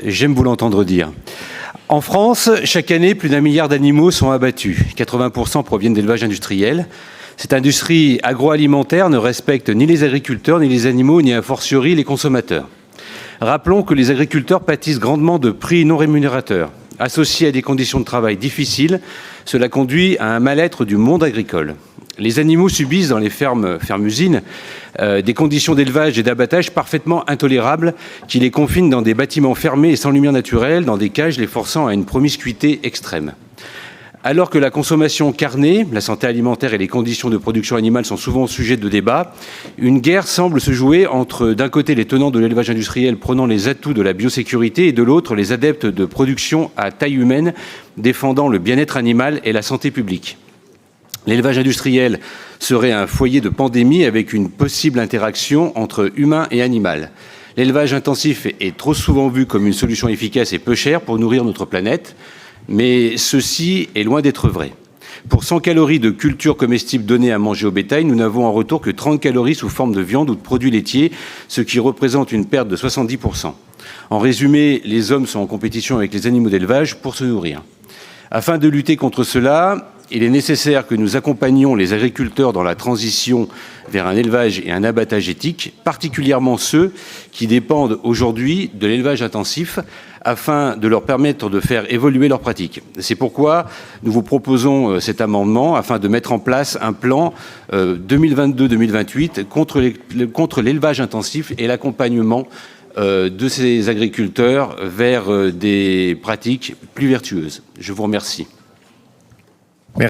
j'aime vous l'entendre dire. En France, chaque année, plus d'1 milliard d'animaux sont abattus. 80% proviennent d'élevage industriel. Cette industrie agroalimentaire ne respecte ni les agriculteurs, ni les animaux, ni a fortiori les consommateurs. Rappelons que les agriculteurs pâtissent grandement de prix non rémunérateurs. Associés à des conditions de travail difficiles, cela conduit à un mal-être du monde agricole. Les animaux subissent dans les fermes-usines des conditions d'élevage et d'abattage parfaitement intolérables qui les confinent dans des bâtiments fermés et sans lumière naturelle, dans des cages les forçant à une promiscuité extrême. Alors que la consommation carnée, la santé alimentaire et les conditions de production animale sont souvent sujets de débat, une guerre semble se jouer entre, d'un côté, les tenants de l'élevage industriel prenant les atouts de la biosécurité et de l'autre, les adeptes de production à taille humaine défendant le bien-être animal et la santé publique. L'élevage industriel serait un foyer de pandémie avec une possible interaction entre humain et animal. L'élevage intensif est trop souvent vu comme une solution efficace et peu chère pour nourrir notre planète. Mais ceci est loin d'être vrai. Pour 100 calories de culture comestible données à manger au bétail, nous n'avons en retour que 30 calories sous forme de viande ou de produits laitiers, ce qui représente une perte de 70%. En résumé, les hommes sont en compétition avec les animaux d'élevage pour se nourrir. Afin de lutter contre cela, il est nécessaire que nous accompagnions les agriculteurs dans la transition vers un élevage et un abattage éthique, particulièrement ceux qui dépendent aujourd'hui de l'élevage intensif, afin de leur permettre de faire évoluer leurs pratiques. C'est pourquoi nous vous proposons cet amendement afin de mettre en place un plan 2022-2028 contre l'élevage intensif et l'accompagnement de ces agriculteurs vers des pratiques plus vertueuses. Je vous remercie.